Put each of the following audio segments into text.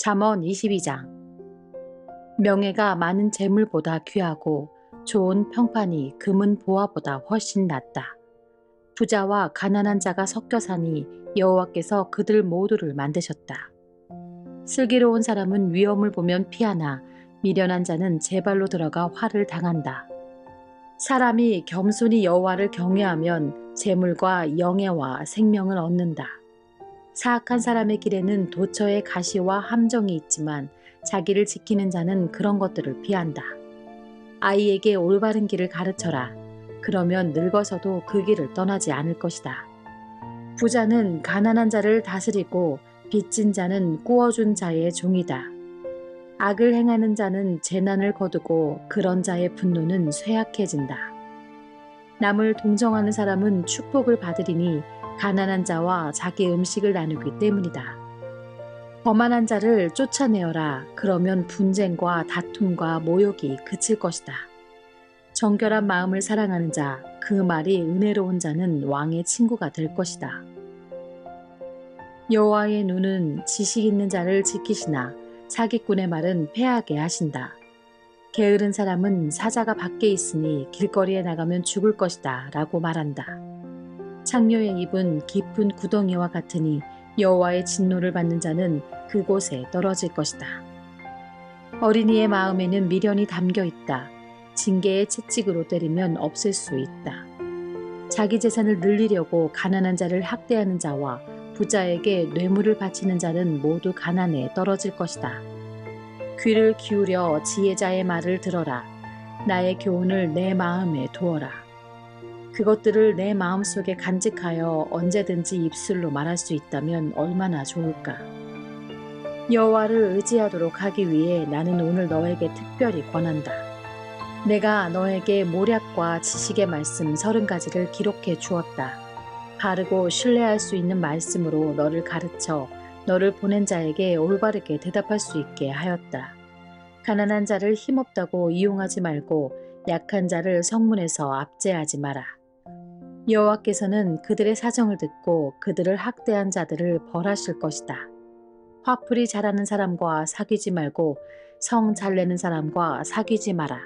잠언 22장. 명예가 많은 재물보다 귀하고 좋은 평판이 금은 보화보다 훨씬 낫다. 부자와 가난한 자가 섞여 사니 여호와께서 그들 모두를 만드셨다. 슬기로운 사람은 위험을 보면 피하나 미련한 자는 제 발로 들어가 화를 당한다. 사람이 겸손히 여호와를 경외하면 재물과 영예와 생명을 얻는다. 사악한 사람의 길에는 도처에 가시와 함정이 있지만 자기를 지키는 자는 그런 것들을 피한다. 아이에게 올바른 길을 가르쳐라. 그러면 늙어서도 그 길을 떠나지 않을 것이다. 부자는 가난한 자를 다스리고 빚진 자는 꾸어준 자의 종이다. 악을 행하는 자는 재난을 거두고 그런 자의 분노는 쇠약해진다. 남을 동정하는 사람은 축복을 받으리니 가난한 자와 자기 음식을 나누기 때문이다. 거만한 자를 쫓아내어라. 그러면 분쟁과 다툼과 모욕이 그칠 것이다. 정결한 마음을 사랑하는 자, 그 말이 은혜로운 자는 왕의 친구가 될 것이다. 여호와의 눈은 지식 있는 자를 지키시나 사기꾼의 말은 패하게 하신다. 게으른 사람은 사자가 밖에 있으니 길거리에 나가면 죽을 것이다 라고 말한다. 창녀의 입은 깊은 구덩이와 같으니 여호와의 진노를 받는 자는 그곳에 떨어질 것이다. 어린이의 마음에는 미련이 담겨 있다. 징계의 채찍으로 때리면 없앨 수 있다. 자기 재산을 늘리려고 가난한 자를 학대하는 자와 부자에게 뇌물을 바치는 자는 모두 가난에 떨어질 것이다. 귀를 기울여 지혜자의 말을 들어라. 나의 교훈을 내 마음에 두어라. 그것들을 내 마음속에 간직하여 언제든지 입술로 말할 수 있다면 얼마나 좋을까. 여호와를 의지하도록 하기 위해 나는 오늘 너에게 특별히 권한다. 내가 너에게 모략과 지식의 말씀 30가지를 기록해 주었다. 바르고 신뢰할 수 있는 말씀으로 너를 가르쳐 너를 보낸 자에게 올바르게 대답할 수 있게 하였다. 가난한 자를 힘없다고 이용하지 말고 약한 자를 성문에서 압제하지 마라. 여호와께서는 그들의 사정을 듣고 그들을 학대한 자들을 벌하실 것이다. 화풀이 잘하는 사람과 사귀지 말고 성 잘 내는 사람과 사귀지 마라.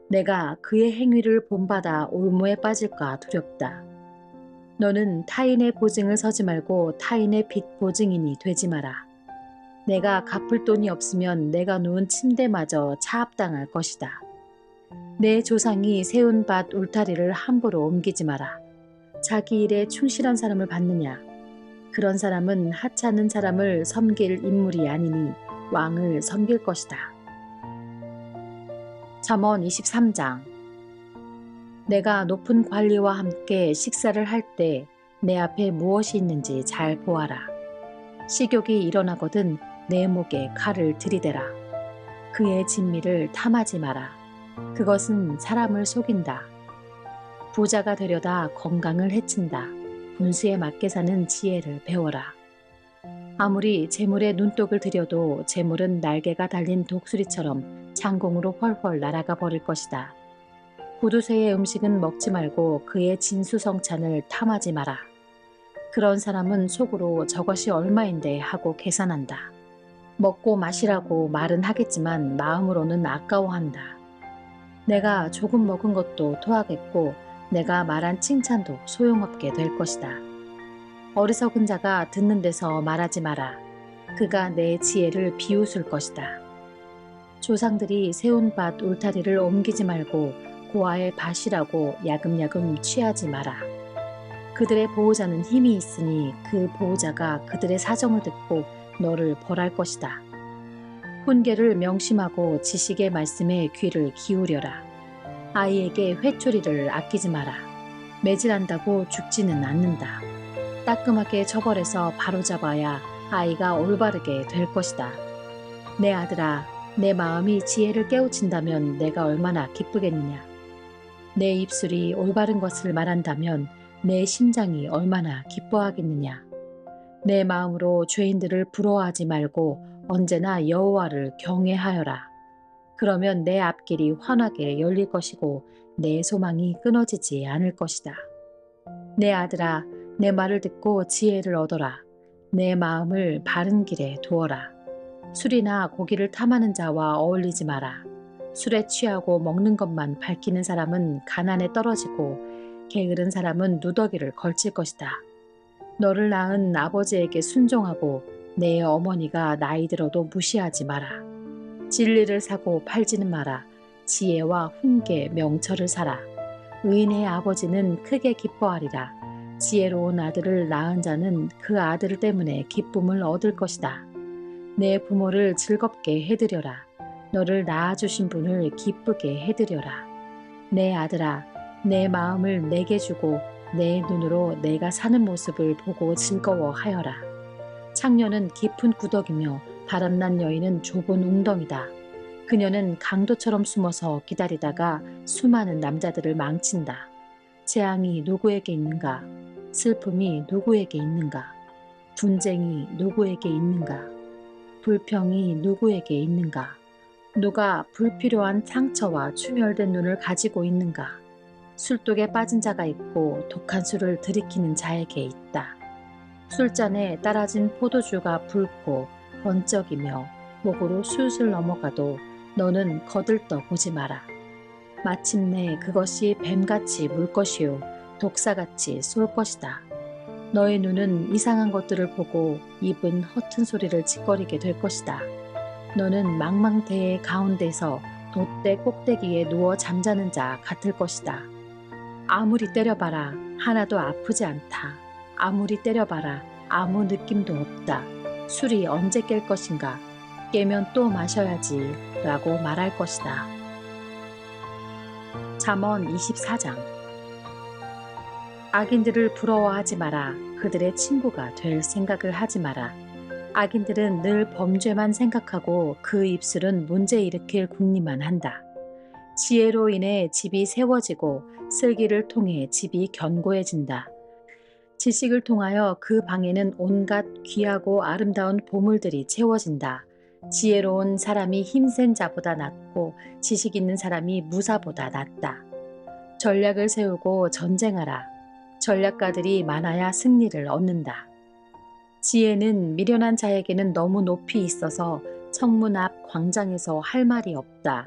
내가 그의 행위를 본받아 올무에 빠질까 두렵다. 너는 타인의 보증을 서지 말고 타인의 빚 보증인이 되지 마라. 내가 갚을 돈이 없으면 내가 누운 침대마저 차압당할 것이다. 내 조상이 세운 밭 울타리를 함부로 옮기지 마라. 자기 일에 충실한 사람을 받느냐? 그런 사람은 하찮은 사람을 섬길 인물이 아니니 왕을 섬길 것이다. 잠언 23장. 내가 높은 관리와 함께 식사를 할 때 내 앞에 무엇이 있는지 잘 보아라. 식욕이 일어나거든 내 목에 칼을 들이대라. 그의 진미를 탐하지 마라. 그것은 사람을 속인다. 부자가 되려다 건강을 해친다. 분수에 맞게 사는 지혜를 배워라. 아무리 재물에 눈독을 들여도 재물은 날개가 달린 독수리처럼 창공으로 훨훨 날아가 버릴 것이다. 구두쇠의 음식은 먹지 말고 그의 진수성찬을 탐하지 마라. 그런 사람은 속으로 저것이 얼마인데 하고 계산한다. 먹고 마시라고 말은 하겠지만 마음으로는 아까워한다. 내가 조금 먹은 것도 토하겠고 내가 말한 칭찬도 소용없게 될 것이다. 어리석은 자가 듣는 데서 말하지 마라. 그가 내 지혜를 비웃을 것이다. 조상들이 세운 밭 울타리를 옮기지 말고 고아의 밭이라고 야금야금 취하지 마라. 그들의 보호자는 힘이 있으니 그 보호자가 그들의 사정을 듣고 너를 벌할 것이다. 훈계를 명심하고 지식의 말씀에 귀를 기울여라. 아이에게 회초리를 아끼지 마라. 매질한다고 죽지는 않는다. 따끔하게 처벌해서 바로잡아야 아이가 올바르게 될 것이다. 내 아들아, 내 마음이 지혜를 깨우친다면 내가 얼마나 기쁘겠느냐. 내 입술이 올바른 것을 말한다면 내 심장이 얼마나 기뻐하겠느냐. 내 마음으로 죄인들을 부러워하지 말고 언제나 여호와를 경외하여라. 그러면 내 앞길이 환하게 열릴 것이고 내 소망이 끊어지지 않을 것이다. 내 아들아, 내 말을 듣고 지혜를 얻어라. 내 마음을 바른 길에 두어라. 술이나 고기를 탐하는 자와 어울리지 마라. 술에 취하고 먹는 것만 밝히는 사람은 가난에 떨어지고 게으른 사람은 누더기를 걸칠 것이다. 너를 낳은 아버지에게 순종하고 내 어머니가 나이 들어도 무시하지 마라. 진리를 사고 팔지는 마라. 지혜와 훈계, 명철을 사라. 의인의 아버지는 크게 기뻐하리라. 지혜로운 아들을 낳은 자는 그 아들 때문에 기쁨을 얻을 것이다. 내 부모를 즐겁게 해드려라. 너를 낳아주신 분을 기쁘게 해드려라. 내 아들아, 내 마음을 내게 주고 내 눈으로 내가 사는 모습을 보고 즐거워하여라. 창녀는 깊은 구덕이며 바람난 여인은 좁은 웅덩이다. 그녀는 강도처럼 숨어서 기다리다가 수많은 남자들을 망친다. 재앙이 누구에게 있는가? 슬픔이 누구에게 있는가? 분쟁이 누구에게 있는가? 불평이 누구에게 있는가? 누가 불필요한 상처와 충혈된 눈을 가지고 있는가? 술독에 빠진 자가 있고 독한 술을 들이키는 자에게 있다. 술잔에 따라진 포도주가 붉고 번쩍이며 목으로 술술 넘어가도 너는 거들떠 보지 마라. 마침내 그것이 뱀같이 물 것이요 독사같이 쏠 것이다. 너의 눈은 이상한 것들을 보고 입은 허튼 소리를 짓거리게 될 것이다. 너는 망망대해 가운데서 돛대 꼭대기에 누워 잠자는 자 같을 것이다. 아무리 때려봐라 하나도 아프지 않다. 아무리 때려봐라 아무 느낌도 없다. 술이 언제 깰 것인가? 깨면 또 마셔야지 라고 말할 것이다. 잠언 24장. 악인들을 부러워하지 마라. 그들의 친구가 될 생각을 하지 마라. 악인들은 늘 범죄만 생각하고 그 입술은 문제 일으킬 궁리만 한다. 지혜로 인해 집이 세워지고 슬기를 통해 집이 견고해진다. 지식을 통하여 그 방에는 온갖 귀하고 아름다운 보물들이 채워진다. 지혜로운 사람이 힘센 자보다 낫고 지식 있는 사람이 무사보다 낫다. 전략을 세우고 전쟁하라. 전략가들이 많아야 승리를 얻는다. 지혜는 미련한 자에게는 너무 높이 있어서 청문 앞 광장에서 할 말이 없다.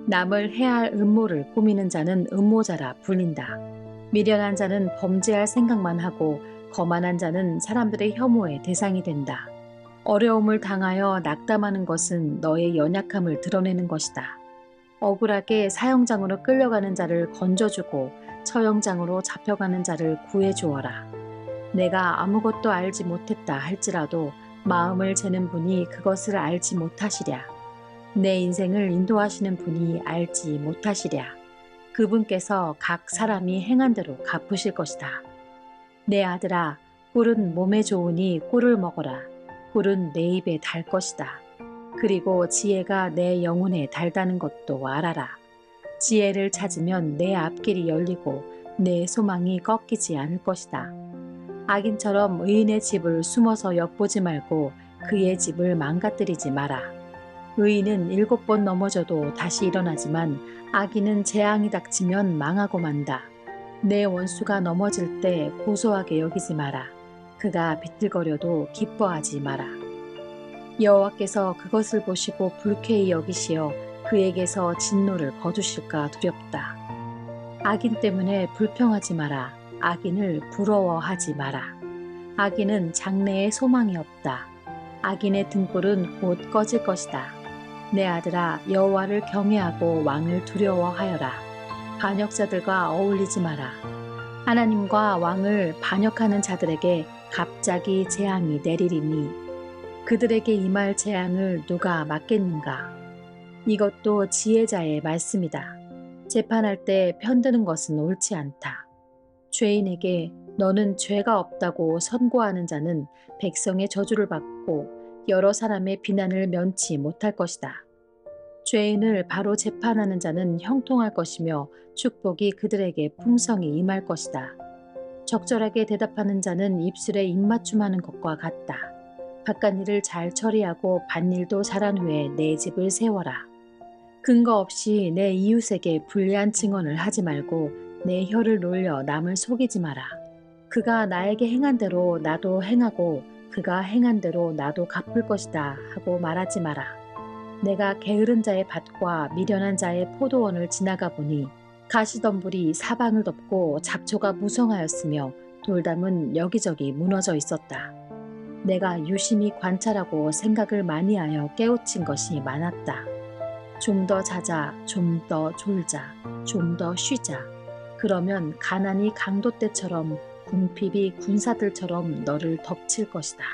남을 해할 음모를 꾸미는 자는 음모자라 불린다. 미련한 자는 범죄할 생각만 하고 거만한 자는 사람들의 혐오의 대상이 된다. 어려움을 당하여 낙담하는 것은 너의 연약함을 드러내는 것이다. 억울하게 사형장으로 끌려가는 자를 건져주고 처형장으로 잡혀가는 자를 구해주어라. 내가 아무것도 알지 못했다 할지라도 마음을 재는 분이 그것을 알지 못하시랴. 내 인생을 인도하시는 분이 알지 못하시랴. 그분께서 각 사람이 행한 대로 갚으실 것이다. 내 아들아, 꿀은 몸에 좋으니 꿀을 먹어라. 꿀은 내 입에 달 것이다. 그리고 지혜가 내 영혼에 달다는 것도 알아라. 지혜를 찾으면 내 앞길이 열리고 내 소망이 꺾이지 않을 것이다. 악인처럼 의인의 집을 숨어서 엿보지 말고 그의 집을 망가뜨리지 마라. 의인은 7번 넘어져도 다시 일어나지만 악인은 재앙이 닥치면 망하고 만다. 내 원수가 넘어질 때 고소하게 여기지 마라. 그가 비틀거려도 기뻐하지 마라. 여호와께서 그것을 보시고 불쾌히 여기시어 그에게서 진노를 거두실까 두렵다. 악인 때문에 불평하지 마라. 악인을 부러워하지 마라. 악인은 장래에 소망이 없다. 악인의 등불은 곧 꺼질 것이다. 내 아들아, 여호와를 경외하고 왕을 두려워하여라. 반역자들과 어울리지 마라. 하나님과 왕을 반역하는 자들에게 갑자기 재앙이 내리리니 그들에게 임할 재앙을 누가 막겠는가? 이것도 지혜자의 말씀이다. 재판할 때 편드는 것은 옳지 않다. 죄인에게 너는 죄가 없다고 선고하는 자는 백성의 저주를 받고 여러 사람의 비난을 면치 못할 것이다. 죄인을 바로 재판하는 자는 형통할 것이며 축복이 그들에게 풍성히 임할 것이다. 적절하게 대답하는 자는 입술에 입맞춤하는 것과 같다. 바깥일을 잘 처리하고 밭일도 잘한 후에 내 집을 세워라. 근거 없이 내 이웃에게 불리한 증언을 하지 말고 내 혀를 놀려 남을 속이지 마라. 그가 나에게 행한 대로 나도 행하고 그가 행한 대로 나도 갚을 것이다 하고 말하지 마라. 내가 게으른 자의 밭과 미련한 자의 포도원을 지나가 보니 가시덤불이 사방을 덮고 잡초가 무성하였으며 돌담은 여기저기 무너져 있었다. 내가 유심히 관찰하고 생각을 많이 하여 깨우친 것이 많았다. 좀 더 자자, 좀 더 졸자, 좀 더 쉬자. 그러면 가난이 강도 때처럼 궁핍이 군사들처럼 너를 덮칠 것이다.